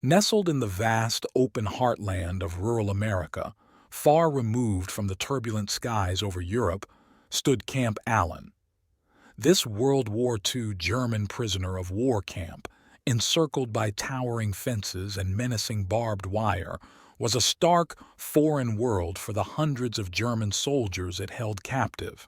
Nestled in the vast, open heartland of rural America, far removed from the turbulent skies over Europe, stood Camp Allen. This World War II German prisoner of war camp, encircled by towering fences and menacing barbed wire, was a stark, foreign world for the hundreds of German soldiers it held captive.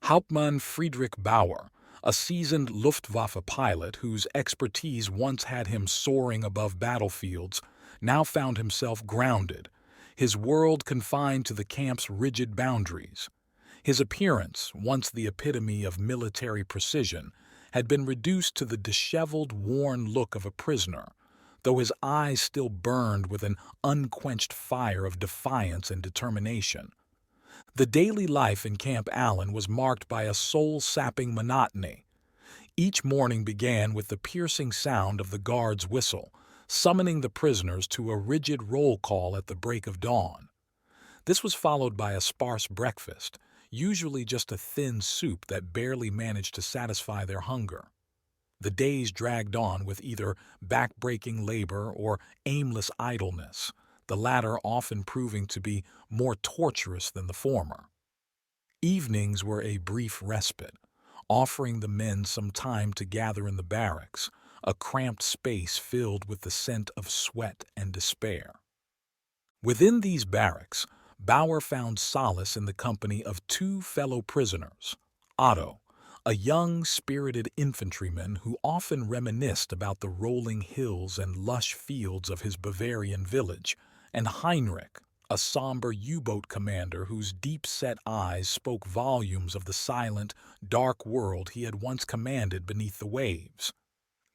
Hauptmann Friedrich Bauer, a seasoned Luftwaffe pilot whose expertise once had him soaring above battlefields, now found himself grounded, his world confined to the camp's rigid boundaries. His appearance, once the epitome of military precision, had been reduced to the disheveled, worn look of a prisoner, though his eyes still burned with an unquenched fire of defiance and determination. The daily life in Camp Allen was marked by a soul-sapping monotony. Each morning began with the piercing sound of the guard's whistle, summoning the prisoners to a rigid roll call at the break of dawn. This was followed by a sparse breakfast, usually just a thin soup that barely managed to satisfy their hunger. The days dragged on with either back-breaking labor or aimless idleness, the latter often proving to be more torturous than the former. Evenings were a brief respite, offering the men some time to gather in the barracks, a cramped space filled with the scent of sweat and despair. Within these barracks, Bauer found solace in the company of two fellow prisoners, Otto, a young, spirited infantryman who often reminisced about the rolling hills and lush fields of his Bavarian village, and Heinrich, a somber U-boat commander whose deep-set eyes spoke volumes of the silent, dark world he had once commanded beneath the waves.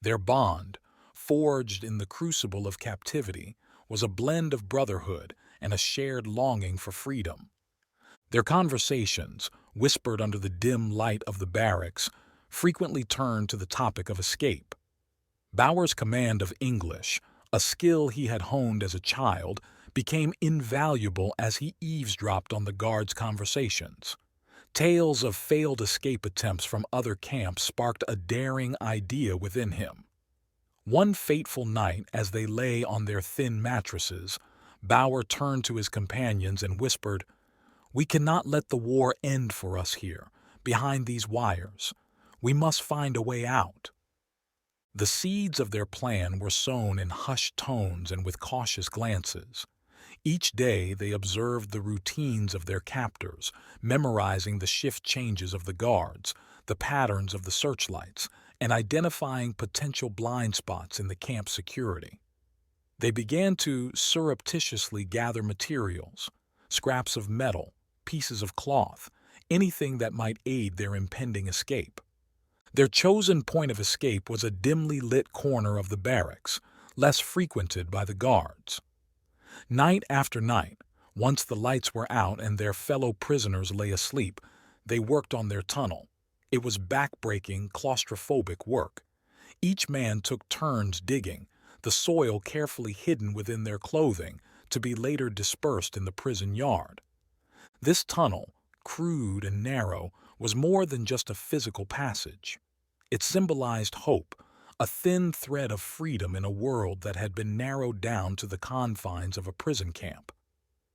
Their bond, forged in the crucible of captivity, was a blend of brotherhood and a shared longing for freedom. Their conversations, whispered under the dim light of the barracks, frequently turned to the topic of escape. Bauer's command of English, a skill he had honed as a child, became invaluable as he eavesdropped on the guards' conversations. Tales of failed escape attempts from other camps sparked a daring idea within him. One fateful night, as they lay on their thin mattresses, Bauer turned to his companions and whispered, "We cannot let the war end for us here, behind these wires. We must find a way out." The seeds of their plan were sown in hushed tones and with cautious glances. Each day they observed the routines of their captors, memorizing the shift changes of the guards, the patterns of the searchlights, and identifying potential blind spots in the camp security. They began to surreptitiously gather materials, scraps of metal, pieces of cloth, anything that might aid their impending escape. Their chosen point of escape was a dimly lit corner of the barracks, less frequented by the guards. Night after night, once the lights were out and their fellow prisoners lay asleep, they worked on their tunnel. It was back-breaking, claustrophobic work. Each man took turns digging, the soil carefully hidden within their clothing, to be later dispersed in the prison yard. This tunnel, crude and narrow, was more than just a physical passage. It symbolized hope, a thin thread of freedom in a world that had been narrowed down to the confines of a prison camp.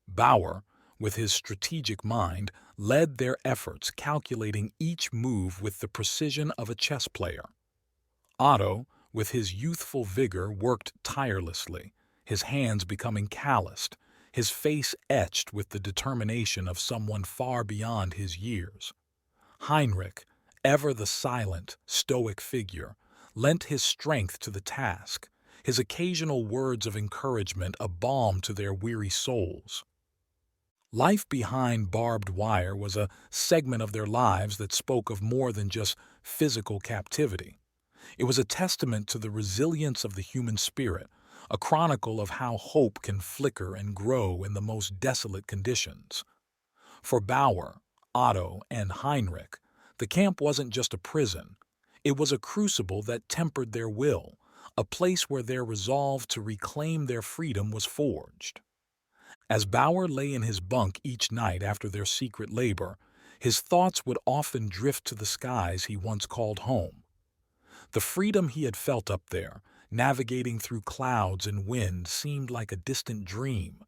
Bauer, with his strategic mind, led their efforts, calculating each move with the precision of a chess player. Otto, with his youthful vigor, worked tirelessly, his hands becoming calloused, his face etched with the determination of someone far beyond his years. Heinrich, ever the silent, stoic figure, lent his strength to the task, his occasional words of encouragement a balm to their weary souls. Life behind barbed wire was a segment of their lives that spoke of more than just physical captivity. It was a testament to the resilience of the human spirit, a chronicle of how hope can flicker and grow in the most desolate conditions. For Bauer, Otto, and Heinrich, the camp wasn't just a prison. It was a crucible that tempered their will, a place where their resolve to reclaim their freedom was forged. As Bauer lay in his bunk each night after their secret labor, his thoughts would often drift to the skies he once called home. The freedom he had felt up there, Navigating through clouds and wind seemed like a distant dream.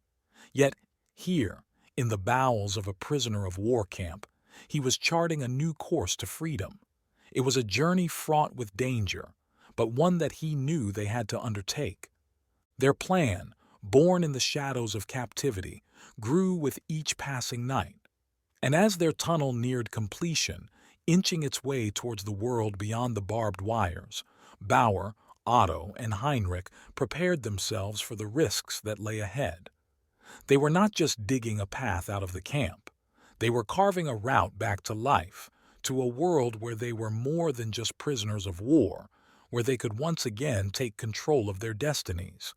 Yet, here, in the bowels of a prisoner of war camp, he was charting a new course to freedom. It was a journey fraught with danger, but one that he knew they had to undertake. Their plan, born in the shadows of captivity, grew with each passing night. And as their tunnel neared completion, inching its way towards the world beyond the barbed wires, Bauer, Otto, and Heinrich prepared themselves for the risks that lay ahead. They were not just digging a path out of the camp. They were carving a route back to life, to a world where they were more than just prisoners of war, where they could once again take control of their destinies.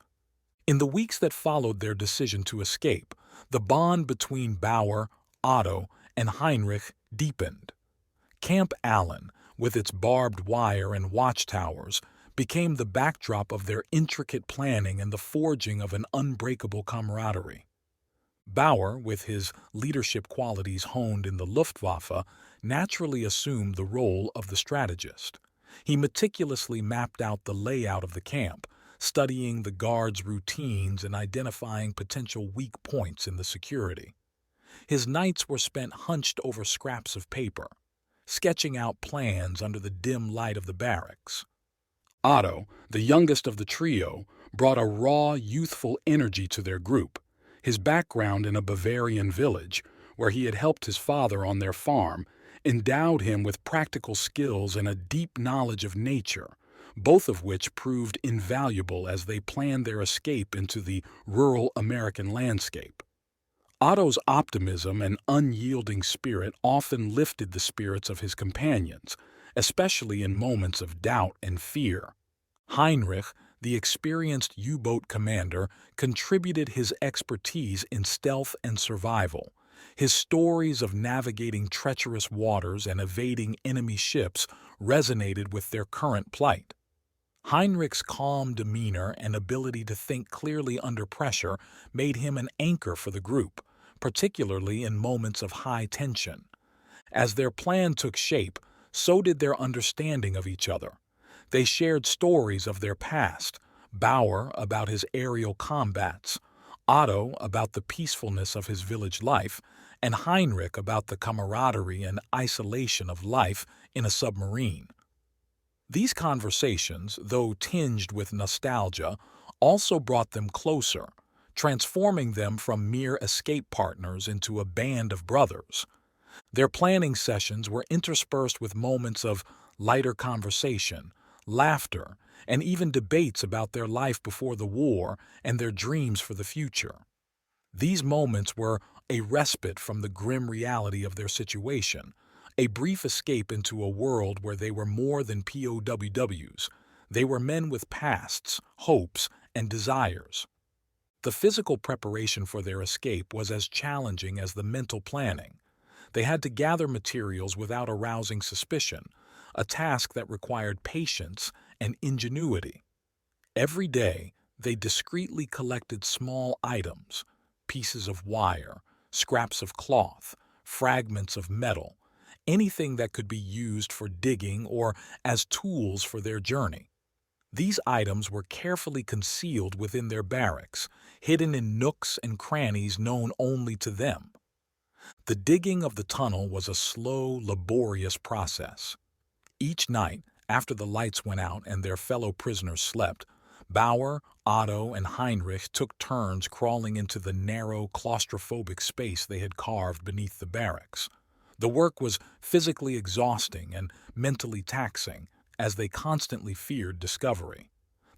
In the weeks that followed their decision to escape, the bond between Bauer, Otto, and Heinrich deepened. Camp Allen, with its barbed wire and watchtowers, became the backdrop of their intricate planning and the forging of an unbreakable camaraderie. Bauer, with his leadership qualities honed in the Luftwaffe, naturally assumed the role of the strategist. He meticulously mapped out the layout of the camp, studying the guards' routines and identifying potential weak points in the security. His nights were spent hunched over scraps of paper, sketching out plans under the dim light of the barracks. Otto, the youngest of the trio, brought a raw, youthful energy to their group. His background in a Bavarian village, where he had helped his father on their farm, endowed him with practical skills and a deep knowledge of nature, both of which proved invaluable as they planned their escape into the rural American landscape. Otto's optimism and unyielding spirit often lifted the spirits of his companions, especially in moments of doubt and fear. Heinrich, the experienced U-boat commander, contributed his expertise in stealth and survival. His stories of navigating treacherous waters and evading enemy ships resonated with their current plight. Heinrich's calm demeanor and ability to think clearly under pressure made him an anchor for the group, particularly in moments of high tension. As their plan took shape, so did their understanding of each other. They shared stories of their past, Bauer about his aerial combats, Otto about the peacefulness of his village life, and Heinrich about the camaraderie and isolation of life in a submarine. These conversations, though tinged with nostalgia, also brought them closer, transforming them from mere escape partners into a band of brothers. Their planning sessions were interspersed with moments of lighter conversation, laughter, and even debates about their life before the war and their dreams for the future. These moments were a respite from the grim reality of their situation, a brief escape into a world where they were more than POWs. They were men with pasts, hopes, and desires. The physical preparation for their escape was as challenging as the mental planning. They had to gather materials without arousing suspicion, a task that required patience and ingenuity. Every day, they discreetly collected small items, pieces of wire, scraps of cloth, fragments of metal, anything that could be used for digging or as tools for their journey. These items were carefully concealed within their barracks, hidden in nooks and crannies known only to them. The digging of the tunnel was a slow, laborious process. Each night, after the lights went out and their fellow prisoners slept, Bauer, Otto, and Heinrich took turns crawling into the narrow, claustrophobic space they had carved beneath the barracks. The work was physically exhausting and mentally taxing, as they constantly feared discovery.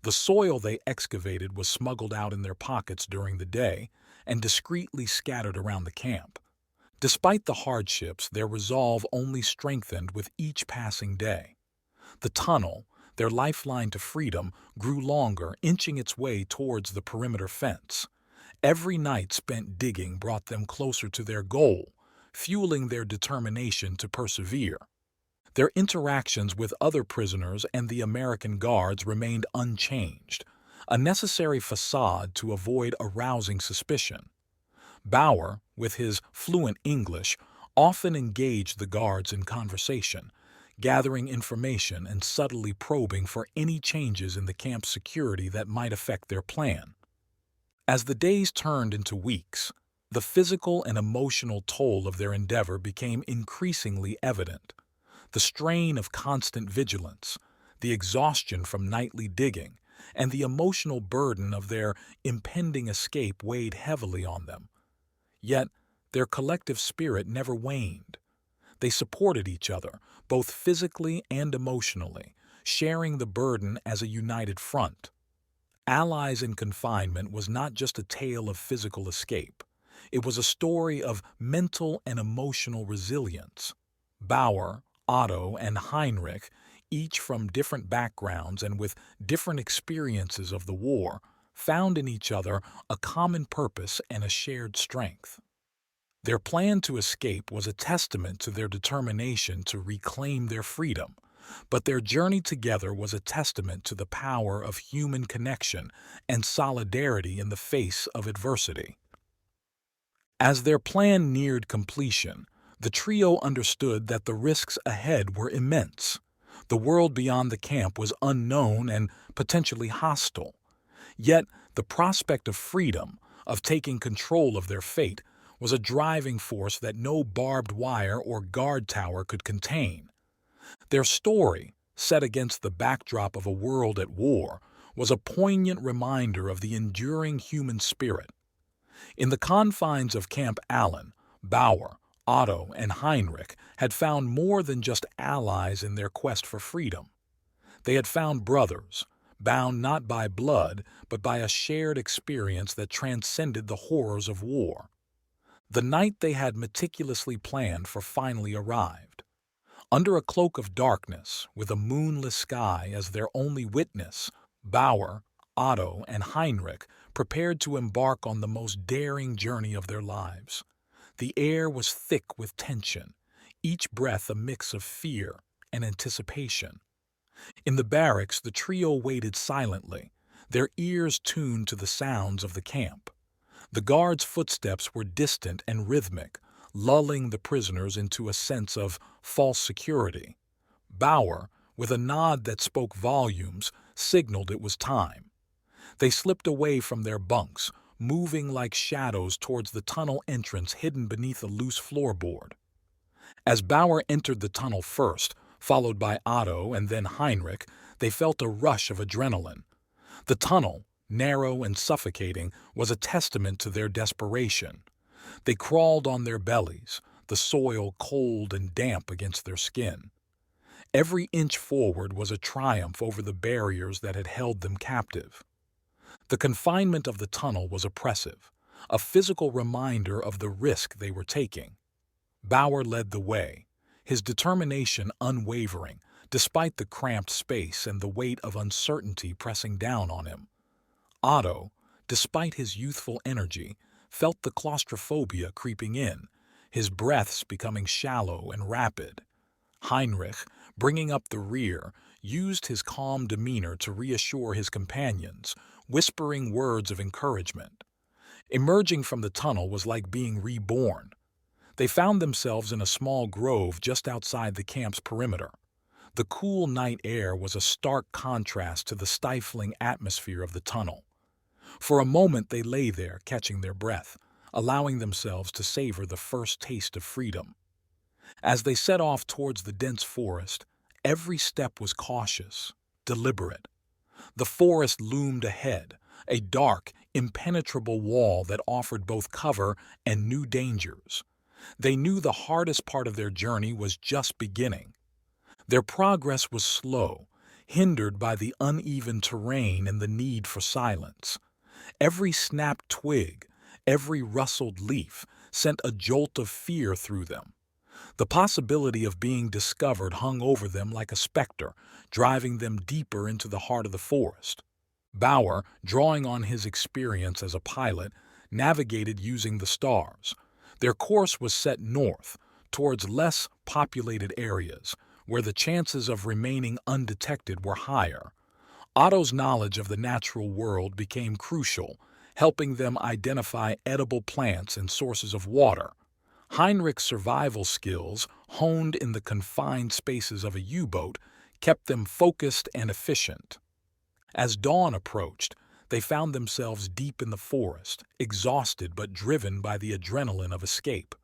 The soil they excavated was smuggled out in their pockets during the day and discreetly scattered around the camp. Despite the hardships, their resolve only strengthened with each passing day. The tunnel, their lifeline to freedom, grew longer, inching its way towards the perimeter fence. Every night spent digging brought them closer to their goal, fueling their determination to persevere. Their interactions with other prisoners and the American guards remained unchanged, a necessary facade to avoid arousing suspicion. Bauer, with his fluent English, often engaged the guards in conversation, gathering information and subtly probing for any changes in the camp's security that might affect their plan. As the days turned into weeks, the physical and emotional toll of their endeavor became increasingly evident. The strain of constant vigilance, the exhaustion from nightly digging, and the emotional burden of their impending escape weighed heavily on them. Yet, their collective spirit never waned. They supported each other, both physically and emotionally, sharing the burden as a united front. Allies in Confinement was not just a tale of physical escape. It was a story of mental and emotional resilience. Bauer, Otto, and Heinrich, each from different backgrounds and with different experiences of the war, found in each other a common purpose and a shared strength. Their plan to escape was a testament to their determination to reclaim their freedom, but their journey together was a testament to the power of human connection and solidarity in the face of adversity. As their plan neared completion, the trio understood that the risks ahead were immense. The world beyond the camp was unknown and potentially hostile. Yet, the prospect of freedom, of taking control of their fate, was a driving force that no barbed wire or guard tower could contain. Their story, set against the backdrop of a world at war, was a poignant reminder of the enduring human spirit. In the confines of Camp Allen, Bauer, Otto, and Heinrich had found more than just allies in their quest for freedom. They had found brothers, bound not by blood, but by a shared experience that transcended the horrors of war. The night they had meticulously planned for finally arrived. Under a cloak of darkness, with a moonless sky as their only witness, Bauer, Otto, and Heinrich prepared to embark on the most daring journey of their lives. The air was thick with tension, each breath a mix of fear and anticipation. In the barracks, the trio waited silently, their ears tuned to the sounds of the camp. The guards' footsteps were distant and rhythmic, lulling the prisoners into a sense of false security. Bauer, with a nod that spoke volumes, signaled it was time. They slipped away from their bunks, moving like shadows towards the tunnel entrance hidden beneath a loose floorboard. As Bauer entered the tunnel first, followed by Otto and then Heinrich, they felt a rush of adrenaline. The tunnel, narrow and suffocating, was a testament to their desperation. They crawled on their bellies, the soil cold and damp against their skin. Every inch forward was a triumph over the barriers that had held them captive. The confinement of the tunnel was oppressive, a physical reminder of the risk they were taking. Bauer led the way, his determination unwavering, despite the cramped space and the weight of uncertainty pressing down on him. Otto, despite his youthful energy, felt the claustrophobia creeping in, his breaths becoming shallow and rapid. Heinrich, bringing up the rear, used his calm demeanor to reassure his companions, whispering words of encouragement. Emerging from the tunnel was like being reborn. They found themselves in a small grove just outside the camp's perimeter. The cool night air was a stark contrast to the stifling atmosphere of the tunnel. For a moment they lay there, catching their breath, allowing themselves to savor the first taste of freedom. As they set off towards the dense forest, every step was cautious, deliberate. The forest loomed ahead, a dark, impenetrable wall that offered both cover and new dangers. They knew the hardest part of their journey was just beginning. Their progress was slow, hindered by the uneven terrain and the need for silence. Every snapped twig, every rustled leaf sent a jolt of fear through them. The possibility of being discovered hung over them like a specter, driving them deeper into the heart of the forest. Bauer, drawing on his experience as a pilot, navigated using the stars. Their course was set north, towards less populated areas, where the chances of remaining undetected were higher. Otto's knowledge of the natural world became crucial, helping them identify edible plants and sources of water. Heinrich's survival skills, honed in the confined spaces of a U-boat, kept them focused and efficient. As dawn approached, they found themselves deep in the forest, exhausted but driven by the adrenaline of escape.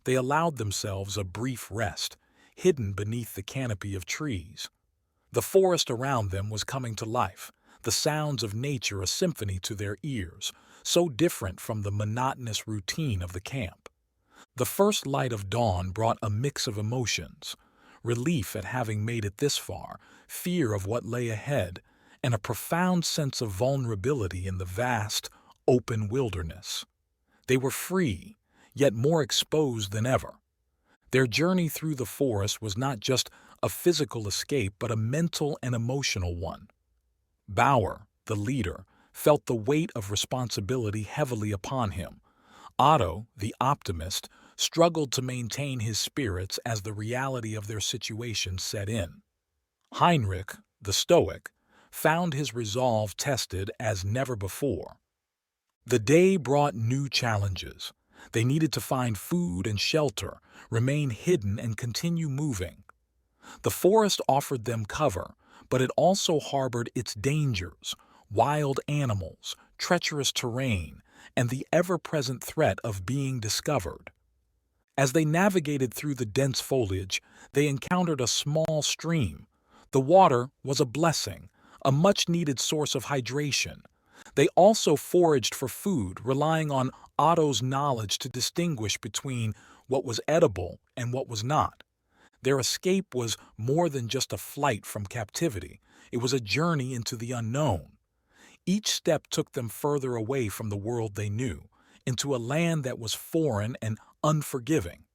They allowed themselves a brief rest, hidden beneath the canopy of trees. The forest around them was coming to life, the sounds of nature a symphony to their ears, so different from the monotonous routine of the camp. The first light of dawn brought a mix of emotions: relief at having made it this far, fear of what lay ahead, and a profound sense of vulnerability in the vast, open wilderness. They were free, yet more exposed than ever. Their journey through the forest was not just a physical escape but a mental and emotional one. Bauer, the leader, felt the weight of responsibility heavily upon him. Otto, the optimist, struggled to maintain his spirits as the reality of their situation set in. Heinrich, the stoic, found his resolve tested as never before. The day brought new challenges. They needed to find food and shelter, remain hidden, and continue moving. The forest offered them cover, but it also harbored its dangers: wild animals, treacherous terrain, and the ever-present threat of being discovered. As they navigated through the dense foliage, they encountered a small stream. The water was a blessing, a much-needed source of hydration. They also foraged for food, relying on Otto's knowledge to distinguish between what was edible and what was not. Their escape was more than just a flight from captivity. It was a journey into the unknown. Each step took them further away from the world they knew, into a land that was foreign and unforgiving.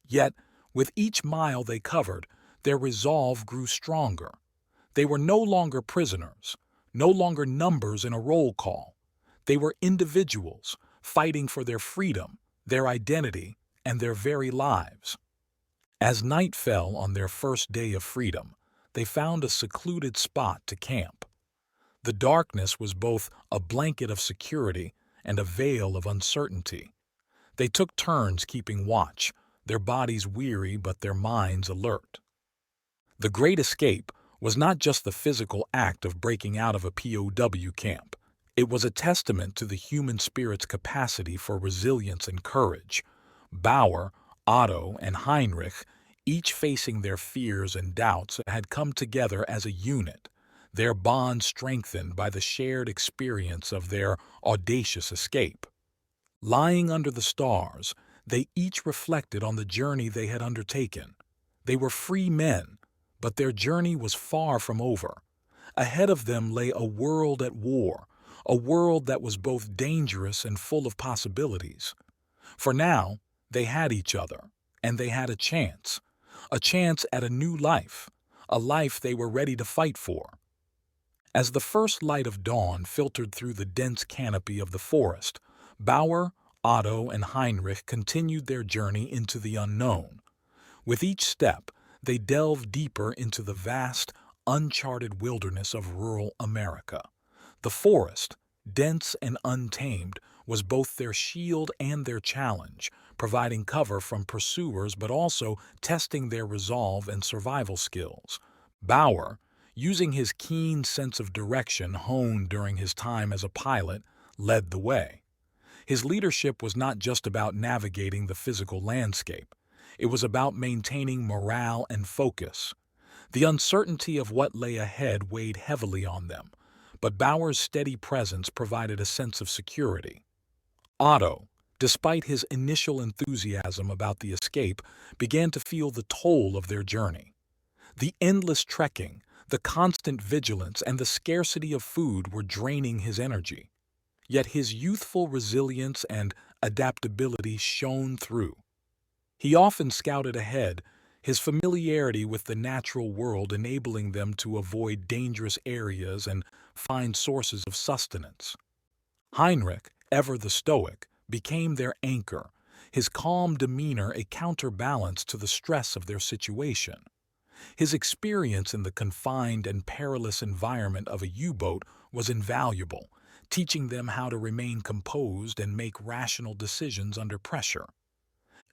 Yet, with each mile they covered, their resolve grew stronger. They were no longer prisoners, no longer numbers in a roll call. They were individuals, fighting for their freedom, their identity, and their very lives. As night fell on their first day of freedom, they found a secluded spot to camp. The darkness was both a blanket of security and a veil of uncertainty. They took turns keeping watch, their bodies weary but their minds alert. The Great Escape was not just the physical act of breaking out of a POW camp. It was a testament to the human spirit's capacity for resilience and courage. Bauer, Otto, and Heinrich, each facing their fears and doubts, had come together as a unit, their bond strengthened by the shared experience of their audacious escape. Lying under the stars, they each reflected on the journey they had undertaken. They were free men, but their journey was far from over. Ahead of them lay a world at war, a world that was both dangerous and full of possibilities. For now, they had each other, and they had a chance at a new life, a life they were ready to fight for. As the first light of dawn filtered through the dense canopy of the forest, Bauer, Otto, and Heinrich continued their journey into the unknown. With each step, they delved deeper into the vast, uncharted wilderness of rural America. The forest, dense and untamed, was both their shield and their challenge, providing cover from pursuers but also testing their resolve and survival skills. Bauer, using his keen sense of direction honed during his time as a pilot, led the way. His leadership was not just about navigating the physical landscape. It was about maintaining morale and focus. The uncertainty of what lay ahead weighed heavily on them, but Bauer's steady presence provided a sense of security. Otto, despite his initial enthusiasm about the escape, began to feel the toll of their journey. The endless trekking, the constant vigilance, and the scarcity of food were draining his energy. Yet his youthful resilience and adaptability shone through. He often scouted ahead, his familiarity with the natural world enabling them to avoid dangerous areas and find sources of sustenance. Heinrich, ever the stoic, became their anchor, his calm demeanor a counterbalance to the stress of their situation. His experience in the confined and perilous environment of a U-boat was invaluable, teaching them how to remain composed and make rational decisions under pressure.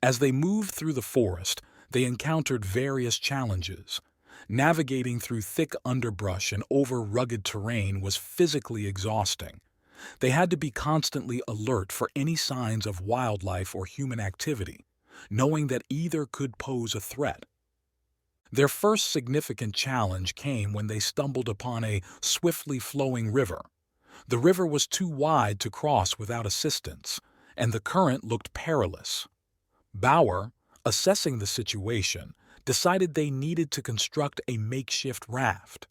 As they moved through the forest, They encountered various challenges. Navigating through thick underbrush and over rugged terrain was physically exhausting. They had to be constantly alert for any signs of wildlife or human activity, knowing that either could pose a threat. Their first significant challenge came when they stumbled upon a swiftly flowing river. The river was too wide to cross without assistance, and the current looked perilous. Bauer, assessing the situation, decided they needed to construct a makeshift raft.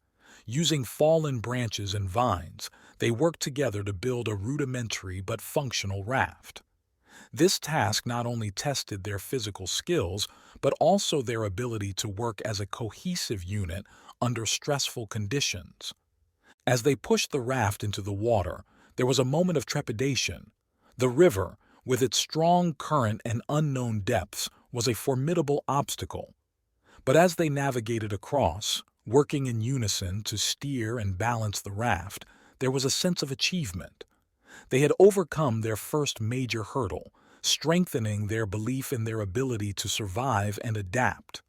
Using fallen branches and vines, they worked together to build a rudimentary but functional raft. This task not only tested their physical skills, but also their ability to work as a cohesive unit under stressful conditions. As they pushed the raft into the water, there was a moment of trepidation. The river, with its strong current and unknown depths, was a formidable obstacle. But as they navigated across, working in unison to steer and balance the raft, there was a sense of achievement. They had overcome their first major hurdle, strengthening their belief in their ability to survive and adapt.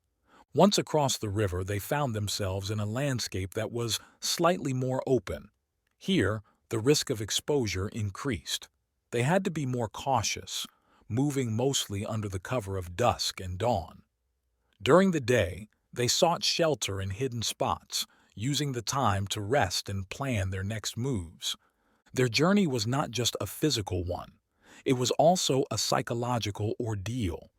Once across the river, they found themselves in a landscape that was slightly more open. Here, the risk of exposure increased. They had to be more cautious, moving mostly under the cover of dusk and dawn. During the day, they sought shelter in hidden spots, using the time to rest and plan their next moves. Their journey was not just a physical one. It was also a psychological ordeal.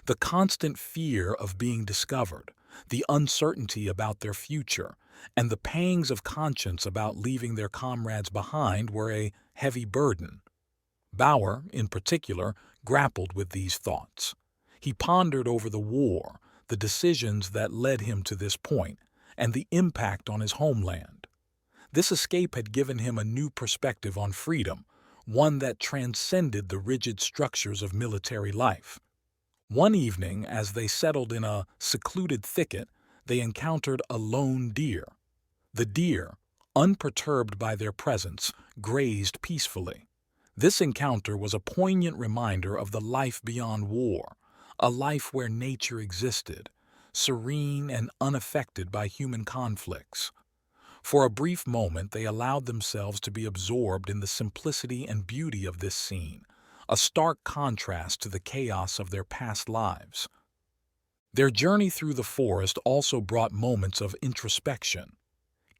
The constant fear of being discovered, the uncertainty about their future, and the pangs of conscience about leaving their comrades behind were a heavy burden. Bauer, in particular, grappled with these thoughts. He pondered over the war, the decisions that led him to this point, and the impact on his homeland. This escape had given him a new perspective on freedom, one that transcended the rigid structures of military life. One evening, as they settled in a secluded thicket, they encountered a lone deer. The deer, unperturbed by their presence, grazed peacefully. This encounter was a poignant reminder of the life beyond war, a life where nature existed, serene and unaffected by human conflicts. For a brief moment, they allowed themselves to be absorbed in the simplicity and beauty of this scene, a stark contrast to the chaos of their past lives. Their journey through the forest also brought moments of introspection.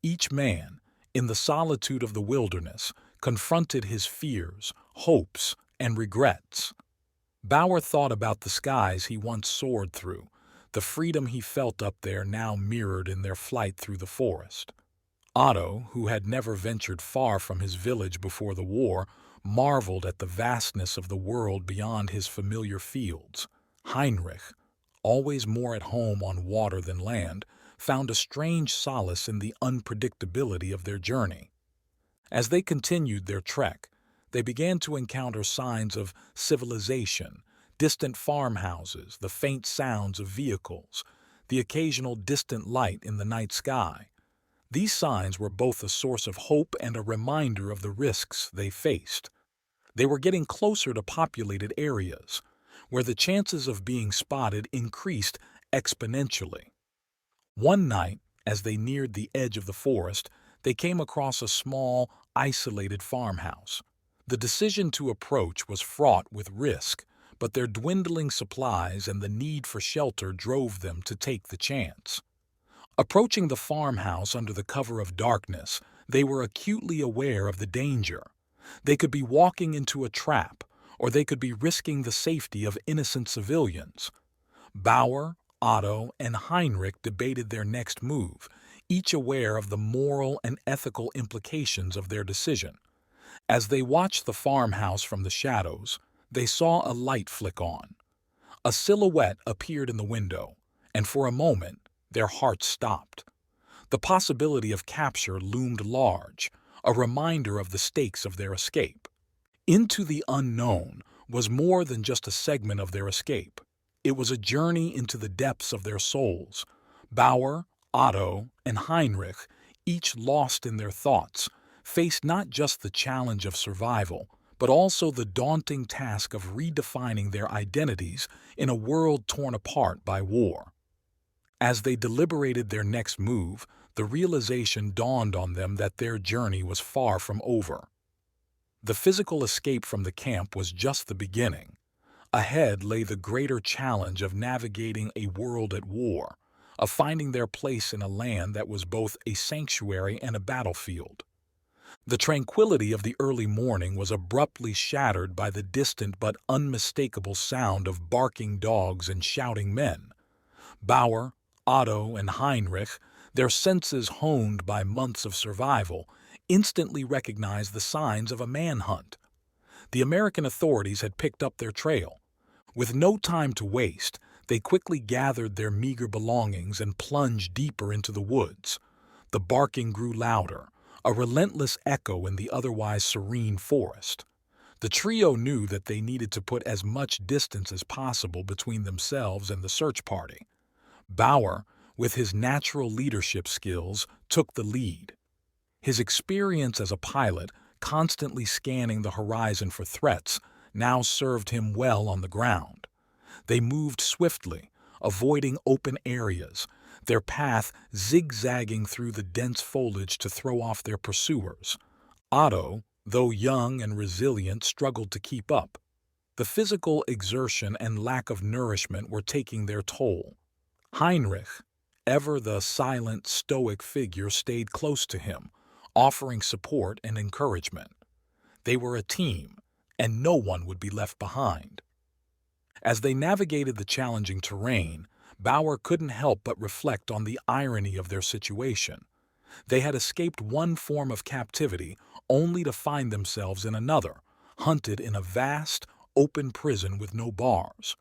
Each man, in the solitude of the wilderness, confronted his fears, hopes, and regrets. Bauer thought about the skies he once soared through, the freedom he felt up there now mirrored in their flight through the forest. Otto, who had never ventured far from his village before the war, marveled at the vastness of the world beyond his familiar fields. Heinrich, always more at home on water than land, found a strange solace in the unpredictability of their journey. As they continued their trek, they began to encounter signs of civilization, distant farmhouses, the faint sounds of vehicles, the occasional distant light in the night sky. These signs were both a source of hope and a reminder of the risks they faced. They were getting closer to populated areas, where the chances of being spotted increased exponentially. One night, as they neared the edge of the forest, they came across a small, isolated farmhouse. The decision to approach was fraught with risk, but their dwindling supplies and the need for shelter drove them to take the chance. Approaching the farmhouse under the cover of darkness, they were acutely aware of the danger. They could be walking into a trap, or they could be risking the safety of innocent civilians. Bauer, Otto, and Heinrich debated their next move, each aware of the moral and ethical implications of their decision. As they watched the farmhouse from the shadows, they saw a light flick on. A silhouette appeared in the window, and for a moment, their hearts stopped. The possibility of capture loomed large, a reminder of the stakes of their escape. Into the unknown was more than just a segment of their escape. It was a journey into the depths of their souls. Bauer, Otto, and Heinrich, each lost in their thoughts, faced not just the challenge of survival, but also the daunting task of redefining their identities in a world torn apart by war. As they deliberated their next move, the realization dawned on them that their journey was far from over. The physical escape from the camp was just the beginning. Ahead lay the greater challenge of navigating a world at war, of finding their place in a land that was both a sanctuary and a battlefield. The tranquility of the early morning was abruptly shattered by the distant but unmistakable sound of barking dogs and shouting men. Bauer, Otto, and Heinrich, their senses honed by months of survival, instantly recognized the signs of a manhunt. The American authorities had picked up their trail. With no time to waste, they quickly gathered their meager belongings and plunged deeper into the woods. The barking grew louder, a relentless echo in the otherwise serene forest. The trio knew that they needed to put as much distance as possible between themselves and the search party. Bauer, with his natural leadership skills, took the lead. His experience as a pilot, constantly scanning the horizon for threats, now served him well on the ground. They moved swiftly, avoiding open areas, their path zigzagging through the dense foliage to throw off their pursuers. Otto, though young and resilient, struggled to keep up. The physical exertion and lack of nourishment were taking their toll. Heinrich, ever the silent, stoic figure, stayed close to him, offering support and encouragement. They were a team, and no one would be left behind. As they navigated the challenging terrain, Bauer couldn't help but reflect on the irony of their situation. They had escaped one form of captivity only to find themselves in another, hunted in a vast, open prison with no bars.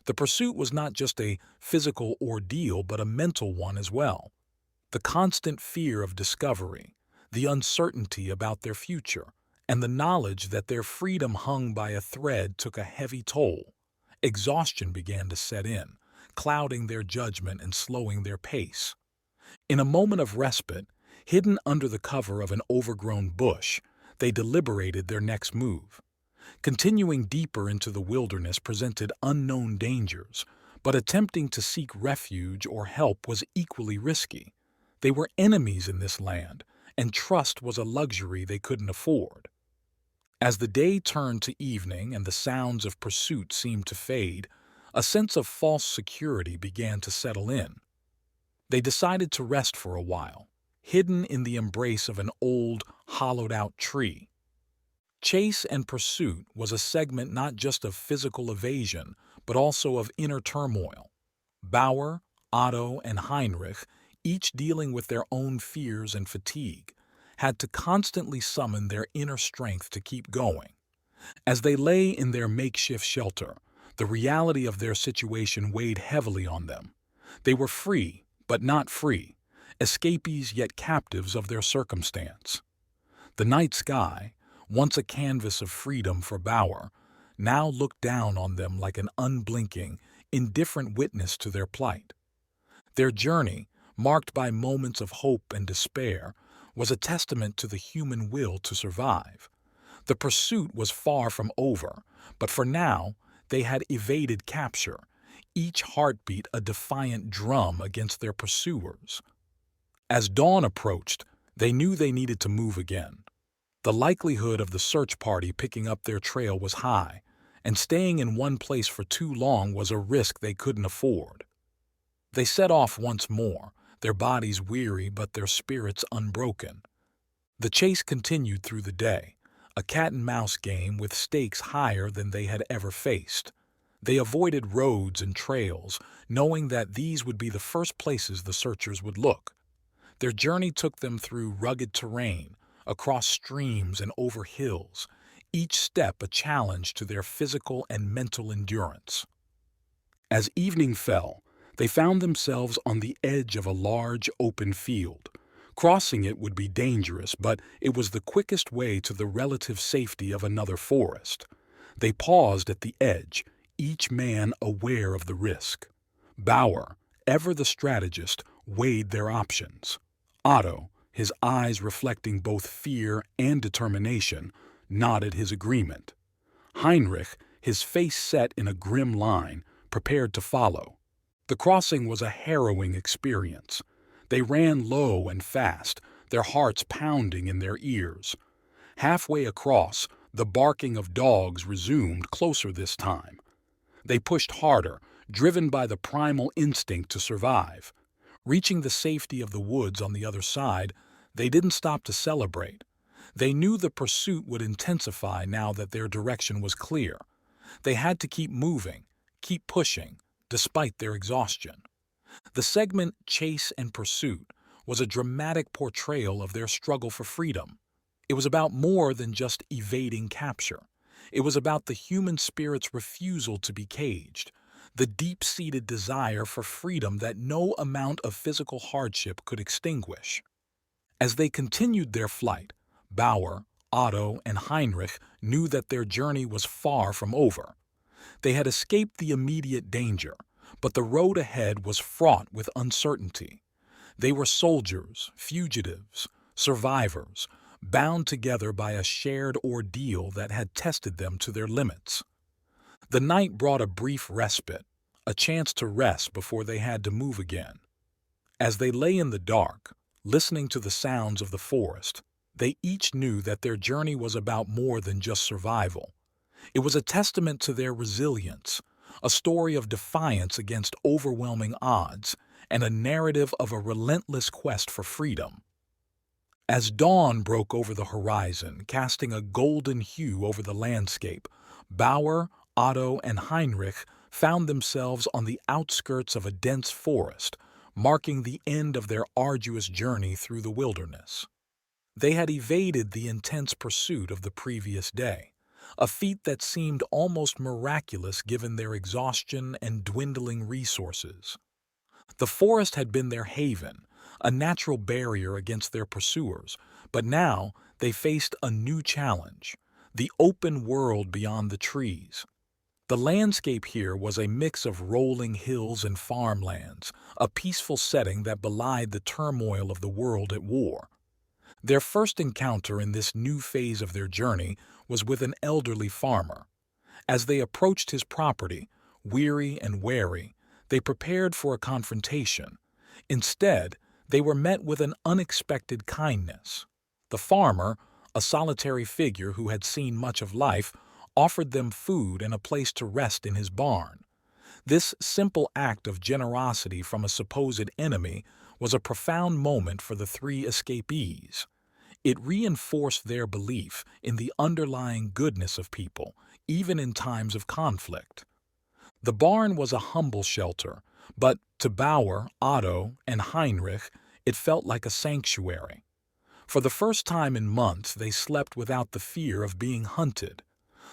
The pursuit was not just a physical ordeal but a mental one as well. The constant fear of discovery, the uncertainty about their future, and the knowledge that their freedom hung by a thread took a heavy toll. Exhaustion began to set in, clouding their judgment and slowing their pace. In a moment of respite, hidden under the cover of an overgrown bush, they deliberated their next move. Continuing deeper into the wilderness presented unknown dangers, but attempting to seek refuge or help was equally risky. They were enemies in this land, and trust was a luxury they couldn't afford. As the day turned to evening and the sounds of pursuit seemed to fade, a sense of false security began to settle in. They decided to rest for a while, hidden in the embrace of an old, hollowed-out tree. Chase and pursuit was a segment not just of physical evasion, but also of inner turmoil. Bauer, Otto, and Heinrich, each dealing with their own fears and fatigue, had to constantly summon their inner strength to keep going. As they lay in their makeshift shelter, the reality of their situation weighed heavily on them. They were free, but not free, escapees yet captives of their circumstance. The night sky, once a canvas of freedom for Bauer, now looked down on them like an unblinking, indifferent witness to their plight. Their journey, marked by moments of hope and despair, was a testament to the human will to survive. The pursuit was far from over, but for now, they had evaded capture, each heartbeat a defiant drum against their pursuers. As dawn approached, they knew they needed to move again. The likelihood of the search party picking up their trail was high, and staying in one place for too long was a risk they couldn't afford. They set off once more, their bodies weary but their spirits unbroken. The chase continued through the day, a cat-and-mouse game with stakes higher than they had ever faced. They avoided roads and trails, knowing that these would be the first places the searchers would look. Their journey took them through rugged terrain, across streams and over hills, each step a challenge to their physical and mental endurance. As evening fell, they found themselves on the edge of a large open field. Crossing it would be dangerous, but it was the quickest way to the relative safety of another forest. They paused at the edge, each man aware of the risk. Bauer, ever the strategist, weighed their options. Otto, his eyes reflecting both fear and determination, nodded his agreement. Heinrich, his face set in a grim line, prepared to follow. The crossing was a harrowing experience. They ran low and fast, their hearts pounding in their ears. Halfway across, the barking of dogs resumed, closer this time. They pushed harder, driven by the primal instinct to survive. Reaching the safety of the woods on the other side, they didn't stop to celebrate. They knew the pursuit would intensify now that their direction was clear. They had to keep moving, keep pushing, despite their exhaustion. The segment Chase and Pursuit was a dramatic portrayal of their struggle for freedom. It was about more than just evading capture. It was about the human spirit's refusal to be caged, the deep-seated desire for freedom that no amount of physical hardship could extinguish. As they continued their flight, Bauer, Otto, and Heinrich knew that their journey was far from over. They had escaped the immediate danger, but the road ahead was fraught with uncertainty. They were soldiers, fugitives, survivors, bound together by a shared ordeal that had tested them to their limits. The night brought a brief respite, a chance to rest before they had to move again. As they lay in the dark, listening to the sounds of the forest, they each knew that their journey was about more than just survival. It was a testament to their resilience, a story of defiance against overwhelming odds, and a narrative of a relentless quest for freedom. As dawn broke over the horizon, casting a golden hue over the landscape, Bauer, Otto, and Heinrich found themselves on the outskirts of a dense forest, marking the end of their arduous journey through the wilderness. They had evaded the intense pursuit of the previous day, a feat that seemed almost miraculous given their exhaustion and dwindling resources. The forest had been their haven, a natural barrier against their pursuers, but now they faced a new challenge, the open world beyond the trees. The landscape here was a mix of rolling hills and farmlands, a peaceful setting that belied the turmoil of the world at war. Their first encounter in this new phase of their journey was with an elderly farmer. As they approached his property, weary and wary, they prepared for a confrontation. Instead, they were met with an unexpected kindness. The farmer, a solitary figure who had seen much of life, offered them food and a place to rest in his barn. This simple act of generosity from a supposed enemy was a profound moment for the three escapees. It reinforced their belief in the underlying goodness of people, even in times of conflict. The barn was a humble shelter, but to Bauer, Otto, and Heinrich, it felt like a sanctuary. For the first time in months, they slept without the fear of being hunted.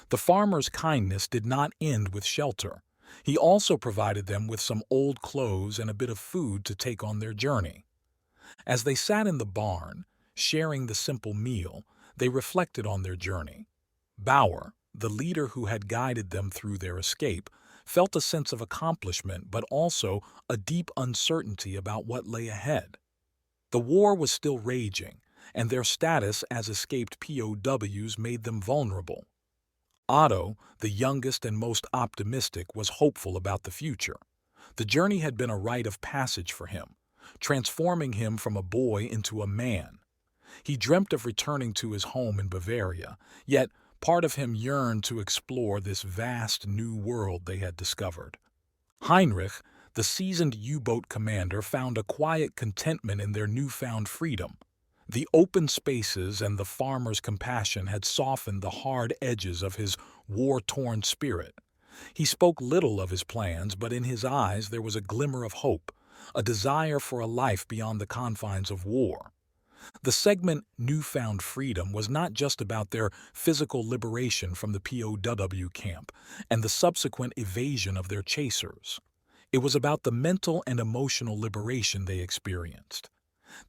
The farmer's kindness did not end with shelter. He also provided them with some old clothes and a bit of food to take on their journey. As they sat in the barn, sharing the simple meal, they reflected on their journey. Bauer, the leader who had guided them through their escape, felt a sense of accomplishment but also a deep uncertainty about what lay ahead. The war was still raging, and their status as escaped POWs made them vulnerable. Otto, the youngest and most optimistic, was hopeful about the future. The journey had been a rite of passage for him, transforming him from a boy into a man. He dreamt of returning to his home in Bavaria, yet part of him yearned to explore this vast new world they had discovered. Heinrich, the seasoned U-boat commander, found a quiet contentment in their newfound freedom. The open spaces and the farmer's compassion had softened the hard edges of his war-torn spirit. He spoke little of his plans, but in his eyes there was a glimmer of hope, a desire for a life beyond the confines of war. The segment Newfound Freedom was not just about their physical liberation from the POW camp and the subsequent evasion of their chasers. It was about the mental and emotional liberation they experienced.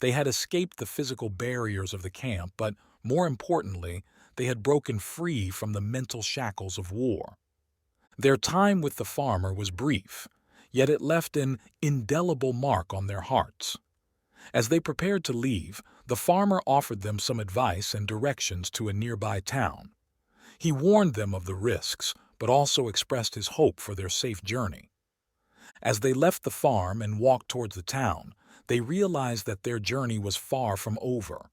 They had escaped the physical barriers of the camp, but more importantly, they had broken free from the mental shackles of war. Their time with the farmer was brief, yet it left an indelible mark on their hearts. As they prepared to leave, the farmer offered them some advice and directions to a nearby town. He warned them of the risks, but also expressed his hope for their safe journey. As they left the farm and walked towards the town, they realized that their journey was far from over.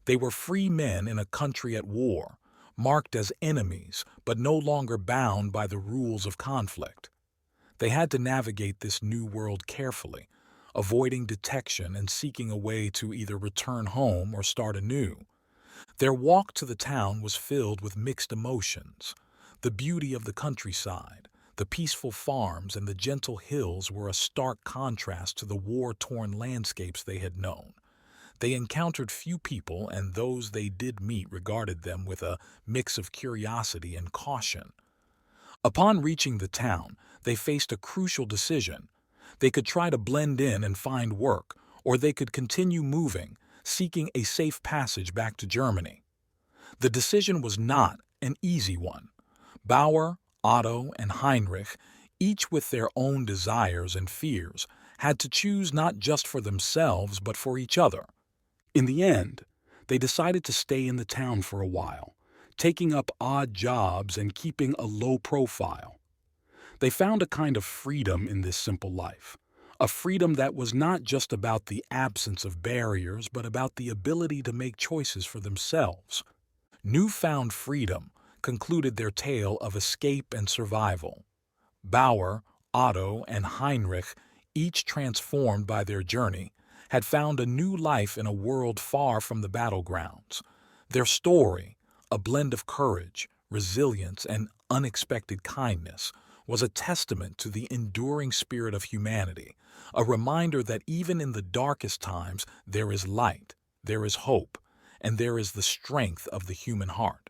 They were free men in a country at war, marked as enemies, but no longer bound by the rules of conflict. They had to navigate this new world carefully, avoiding detection and seeking a way to either return home or start anew. Their walk to the town was filled with mixed emotions. The beauty of the countryside, the peaceful farms, and the gentle hills were a stark contrast to the war-torn landscapes they had known. They encountered few people, and those they did meet regarded them with a mix of curiosity and caution. Upon reaching the town, they faced a crucial decision. They could try to blend in and find work, or they could continue moving, seeking a safe passage back to Germany. The decision was not an easy one. Bauer, Otto, and Heinrich, each with their own desires and fears, had to choose not just for themselves but for each other. In the end, they decided to stay in the town for a while, taking up odd jobs and keeping a low profile. They found a kind of freedom in this simple life, a freedom that was not just about the absence of barriers but about the ability to make choices for themselves. Newfound freedom concluded their tale of escape and survival. Bauer, Otto, and Heinrich, each transformed by their journey, had found a new life in a world far from the battlegrounds. Their story, a blend of courage, resilience, and unexpected kindness, was a testament to the enduring spirit of humanity, a reminder that even in the darkest times there is light, there is hope, and there is the strength of the human heart.